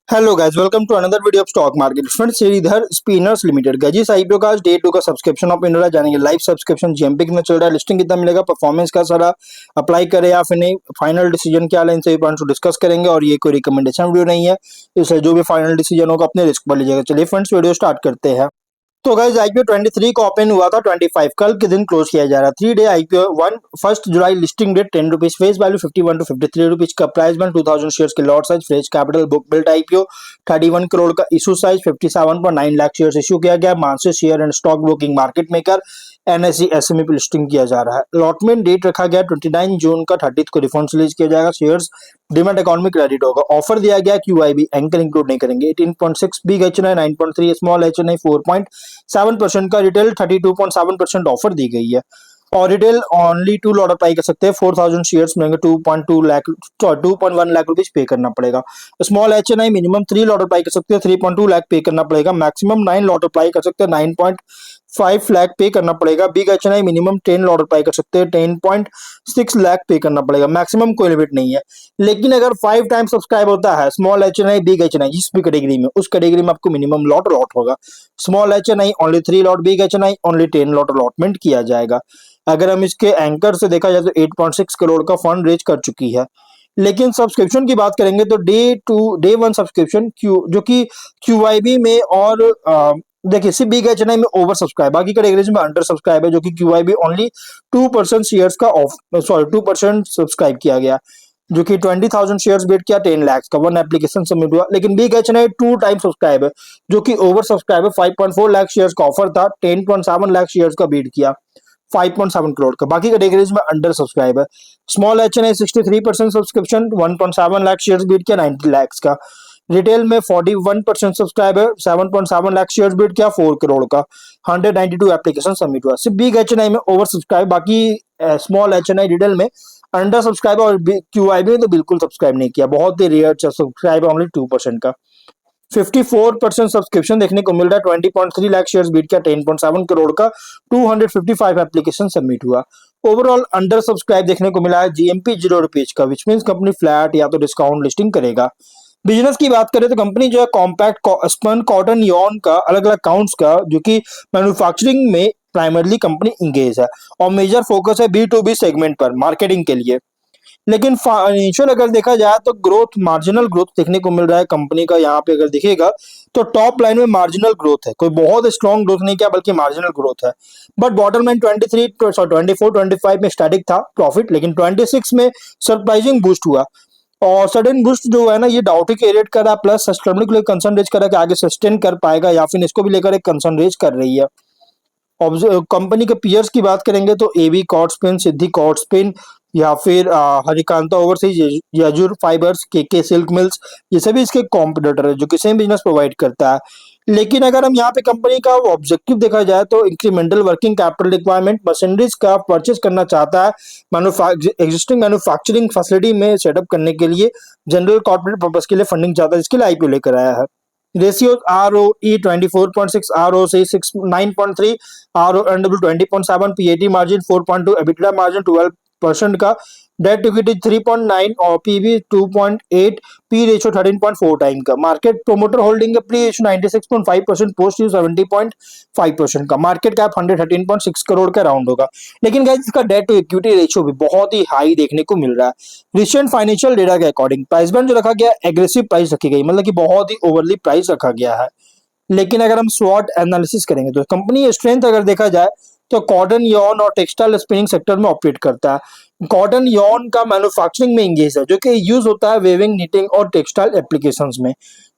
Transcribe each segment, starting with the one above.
Hello guys, welcome to another video of stock market friends. Sridhar spinners limited का जिस IPO का आज day 2 का सब्सक्रिप्शन ऑफ इंडिया जानेंगे। लाइव सब्सक्रिप्शन जीएमपी में चल रहा है, लिस्टिंग कितना मिलेगा, परफॉर्मेंस का सारा अप्लाई करे या फिर नहीं, फाइनल डिसीजन क्या लें, सभी पॉइंट्स को डिस्कस करेंगे। और ये कोई रिकमेंडेशन वीडियो नहीं है, इसलिए जो भी फाइनल डिसीजन होगा अपने रिस्क पर लीजिएगा। चलिए फ्रेंड्स, वीडियो स्टार्ट करते हैं। तो गाइस, आईपीओ 23 को ओपन हुआ था, 25 कल के दिन क्लोज किया जा रहा है। 3 डे आईपीओ 1 जुलाई listing date 10 rupees, face value 51 to 53 rupees का, प्राइस बन 2000 शेयर्स के, lot size, fresh capital, book built IPO 31 crore का, issue size 57.9 lakh shares issue किया गया। Market share and stock broking market maker NSE SME पे listing किया जा रहा है। अलॉटमेंट डेट रखा गया 29 जून का, 30 को रिफंड रिलीज किया जाएगा। शेयर्स डिमेट अकाउंट में क्रेडिट होगा। ऑफर दिया गया क्यूआईबी एंकर इंक्लूड नहीं करेंगे। 18.6 बिग एचएनआई, 9.3 स्मॉल एचएनआई, 4.7% का, रिटेल 32.7% ऑफर दी गई है। और रिटेल ओनली 2 लॉट अप्लाई कर सकते हैं। 4000 शेयर्स मिलेंगे, 2.1 लाख रुपीज पे करना पड़ेगा। Small HNI minimum 3 lot apply कर सकते हैं, 3.2 लाख पे करना पड़ेगा। मैक्सिमम 9 लॉट अप्लाई कर सकते हैं, 9.5 लाख पे करना पड़ेगा। Big HNI minimum 10 lot apply कर सकते हैं, 10.6 लाख पे करना पड़ेगा। मैक्सिमम कोई लिमिट नहीं है। लेकिन अगर 5 टाइम सब्सक्राइब होता है स्मॉल एचएनआई, बिग एचएनआई, जिस भी कैटेगरी में, उस कैटेगरी में आपको मिनिमम लॉट होगा। Small HNI only 3 lot, big HNI only 10 lot allotment किया जाएगा। अगर हम इसके एंकर से देखा जाए तो 8.6 करोड़ का फंड रेज कर चुकी है। लेकिन सब्सक्रिप्शन की बात करेंगे तो डे 1 सब्सक्रिप्शन जो कि क्यूआईबी में और देखिए सिर्फ बिग एचएनआई में ओवर सब्सक्राइब, बाकी कैटेगरीज में अंडर सब्सक्राइब है, जो कि क्यूआईबी ओनली 2% शेयर्स का ऑफ 2% सब्सक्राइब किया गया, जो कि 20,000 शेयर्स बीट किया 10 लाख का, 1 एप्लीकेशन सबमिट हुआ। लेकिन बिग एचएनआई 2 टाइम सब्सक्राइब है, जो कि ओवर सब्सक्राइब है। 5.4 लाख शेयर्स का ऑफर था, 10.7 लाख शेयर्स का बीट किया, 5.7 करोड़ का। बाकी कैटेगरीज में अंडर सब्सक्राइब है। Small HNI 63% subscription, 1.7 lakh shares bid किया, 90 लाख का। रिटेल में 41% सब्सक्राइब है, 7.7 लाख शेयर्स बीट किया, 4 करोड़ का, 192 एप्लीकेशन सबमिट हुआ। सिर्फ बिग एचएनआई में ओवर सब्सक्राइब, बाकी स्मॉल एचएनआई रिटेल में अंडर सब्सक्राइब, और क्यूआईबी में तो बिल्कुल सब्सक्राइब नहीं किया, बहुत ही रेयर सब्सक्राइब है, ओनली 2% का। 54% सब्सक्रिप्शन देखने को मिल रहा है, 20.3 लाख शेयर्स बीट किया, 10.7 करोड़ का, 255 एप्लीकेशन सबमिट हुआ। ओवरऑल अंडर सब्सक्राइब देखने को मिला है। जीएमपी 0 रुपीज का, विच मीन्स कंपनी फ्लैट या तो डिस्काउंट लिस्टिंग करेगा। बिजनेस की बात करें तो कंपनी जो है कॉम्पैक्ट स्पन कॉटन यॉन का अलग अलग काउंट्स का, जो कि मैन्युफैक्चरिंग में प्राइमरली कंपनी इंगेज है, और मेजर फोकस है B2B सेगमेंट पर मार्केटिंग के लिए। लेकिन फाइनेंशियल अगर देखा जाए तो ग्रोथ, मार्जिनल ग्रोथ देखने को मिल रहा है कंपनी का। यहाँ पे अगर दिखेगा तो टॉप लाइन में मार्जिनल ग्रोथ है, कोई बहुत स्ट्रॉन्ग ग्रोथ नहीं किया, बल्कि मार्जिनल ग्रोथ है। बट बॉटम लाइन 24 25 में स्टैटिक था प्रॉफिट, लेकिन 26 में सरप्राइजिंग बूस्ट हुआ। और सडन बूस्ट जो है ना, ये डाउटी क्रिएट करा, प्लस सस्टेनेबिलिटी को लेकर कंसर्न रेज करा कि आगे सस्टेन कर पाएगा या फिर इसको भी लेकर एक कंसर्न रेज कर रही है। कंपनी के पीयर्स की बात करेंगे तो एबी कॉर्डस्पिन, सिद्धि कॉर्डस्पिन, या फिर हरिकांता ओवरसीज, यजुर फाइबर्स, के सिल्क मिल्स, ये सभी इसके कॉम्पिटिटर है, जो कि सेम बिजनेस प्रोवाइड करता है। लेकिन अगर हम यहाँ पे कंपनी का ऑब्जेक्टिव देखा जाए तो incremental working capital requirement, machineries का परचेज करना चाहता है, एग्जिस्टिंग मैन्युफैक्चरिंग फैसिलिटी में सेटअप करने के लिए, जनरल कॉर्पोरेट पर्पज के लिए फंडिंग चाहता है, इसके लिए आईपीओ लेकर आया है। Ratio ROE 24.6, ROC 9.3, RONW 20.7, PAT margin 4.2, EBITDA margin 12% का, डेट इक्विटी 3.9 और PB 2.8, P रेशियो 13.4 टाइम का। Market promoter holding pre issue 96.5%, post issue 70.5% का। मार्केट कैप 113.6 करोड़ का राउंड होगा। लेकिन गाइस, इसका डेट टू इक्विटी रेशियो भी बहुत ही हाई देखने को मिल रहा है। रिसेंट फाइनेंशियल डेटा के अकॉर्डिंग प्राइस बैंड जो रखा गया, एग्रेसिव प्राइस रखी गई, मतलब कि बहुत ही ओवरली प्राइस रखा गया है। लेकिन अगर हम स्वॉट एनालिसिस करेंगे तो कंपनी स्ट्रेंथ अगर देखा जाए तो कॉटन यॉन और टेक्सटाइल स्पिनिंग सेक्टर में ऑपरेट करता है। कॉटन यॉन का मैन्युफैक्चरिंग में इंगेज है, जो कि यूज होता है वेविंग, नीटिंग और टेक्सटाइल एप्लीकेशंस में।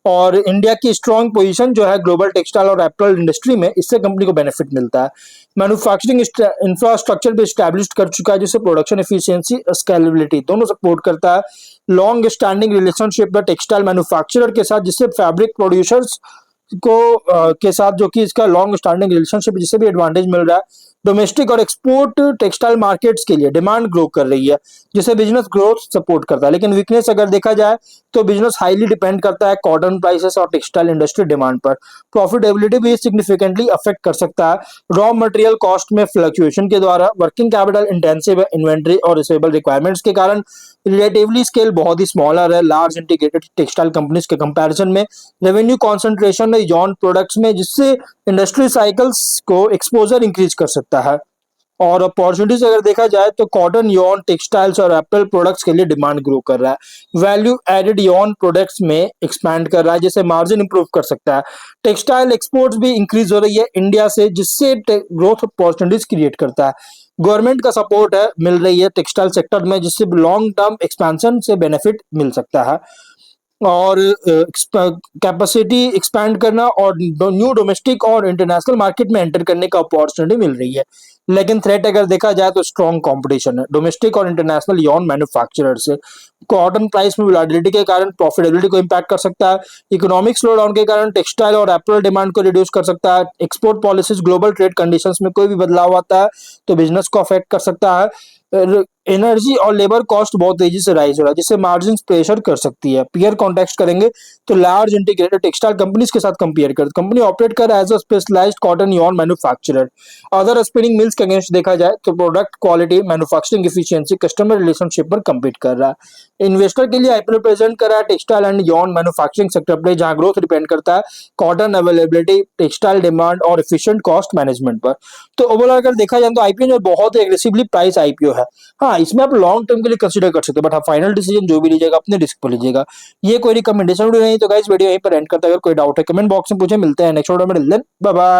और इंडिया की स्ट्रॉन्ग पोजीशन जो है ग्लोबल टेक्सटाइल और एप्पल इंडस्ट्री में, इससे कंपनी को बेनिफिट मिलता है। मैन्युफैक्चरिंग इंफ्रास्ट्रक्चर भी स्टैब्लिश कर चुका है, जिससे प्रोडक्शन एफिशिएंसी, स्केलेबिलिटी दोनों सपोर्ट करता है। लॉन्ग स्टैंडिंग रिलेशनशिप है टेक्सटाइल मैन्युफैक्चरर के साथ, जिससे फैब्रिक प्रोड्यूसर्स को के साथ, जो कि इसका लॉन्ग स्टैंडिंग रिलेशनशिप, जिससे भी एडवांटेज मिल रहा है। डोमेस्टिक और एक्सपोर्ट टेक्सटाइल मार्केट्स के लिए डिमांड ग्रो कर रही है, जिससे बिजनेस ग्रोथ सपोर्ट करता है। लेकिन वीकनेस अगर देखा जाए तो बिजनेस हाईली डिपेंड करता है कॉटन प्राइसेस और टेक्सटाइल इंडस्ट्री डिमांड पर। प्रॉफिटेबिलिटी भी सिग्निफिकेंटली अफेक्ट कर सकता है रॉ मटेरियल कॉस्ट में फ्लक्चुएशन के द्वारा। वर्किंग कैपिटल इंटेंसिव है, इन्वेंट्री और रिसेबल रिक्वायरमेंट्स के कारण रिलेटिवली स्केल बहुत ही स्मॉलर है लार्ज इंटीग्रेटेड टेक्सटाइल कंपनीज के कंपैरिजन में। रेवेन्यू कॉन्सेंट्रेशन है जॉन प्रोडक्ट्स में, जिससे इंडस्ट्री साइकिल्स को एक्सपोजर इंक्रीज कर सकता है। और अपॉर्चुनिटीज अगर देखा जाए तो कॉटन यॉन टेक्सटाइल्स और एप्पल प्रोडक्ट्स के लिए डिमांड ग्रो कर रहा है। वैल्यू एडेड यॉन प्रोडक्ट्स में एक्सपैंड कर रहा है, जिससे मार्जिन इंप्रूव कर सकता है। टेक्सटाइल एक्सपोर्ट्स भी इंक्रीज हो रही है इंडिया से, जिससे ग्रोथ अपॉर्चुनिटीज क्रिएट करता है। गवर्नमेंट का सपोर्ट है मिल रही है टेक्सटाइल सेक्टर में, जिससे लॉन्ग टर्म एक्सपेंशन से बेनिफिट मिल सकता है। और कैपेसिटी एक्सपैंड करना और न्यू डोमेस्टिक और इंटरनेशनल मार्केट में एंटर करने का अपॉर्चुनिटी मिल रही है। लेकिन थ्रेट अगर देखा जाए तो स्ट्रॉन्ग कंपटीशन है डोमेस्टिक और इंटरनेशनल यॉन मैन्युफैक्चरर से। कॉटन प्राइस में वोलेटिलिटी के कारण प्रॉफिटेबिलिटी को इम्पैक्ट कर सकता है। इकोनॉमिक स्लो डाउन के कारण टेक्सटाइल और एप्पल डिमांड को रिड्यूस कर सकता है। Export policies global trade conditions में कोई भी बदलाव आता है तो बिजनेस को अफेक्ट कर सकता है। एनर्जी और लेबर कॉस्ट बहुत तेजी से राइज हो रहा है, जिससे मार्जिन प्रेशर कर सकती है। पीयर कॉन्टेक्स्ट करेंगे तो लार्ज इंटीग्रेटेड टेक्सटाइल कंपनीज के साथ कंपेयर कर कंपनी ऑपरेट कर as a specialised cotton yarn manufacturer. Other spinning mills के अगेंस्ट देखा जाए तो product quality, manufacturing efficiency, customer relationship पर कम्पीट कर रहा है। इन्वेस्टर के लिए आईपीओ प्रेजेंट कर रहा है textile and Yon manufacturing sector पर, जहां ग्रोथ डिपेंड करता है कॉटन अवेलेबिलिटी, टेक्सटाइल डिमांड और एफिशिएंट कॉस्ट मैनेजमेंट पर। तो ओवरऑल अगर देखा जाए तो आईपीओ जो बहुत एग्रेसिवली प्राइस आईपीओ है। हाँ, इसमें आप लॉन्ग टर्म के लिए कंसीडर कर सकते हो, बट हाँ फाइनल डिसीजन जो भी लीजिएगा अपने रिस्क पर लीजिएगा। ये कोई रिकमेंडेशन वीडियो नहीं, तो गाइस वीडियो यहीं पर एंड करता है। अगर कोई डाउट है कमेंट बॉक्स में पूछे। मिलते हैं नेक्स्ट वीडियो में, बाय बाय।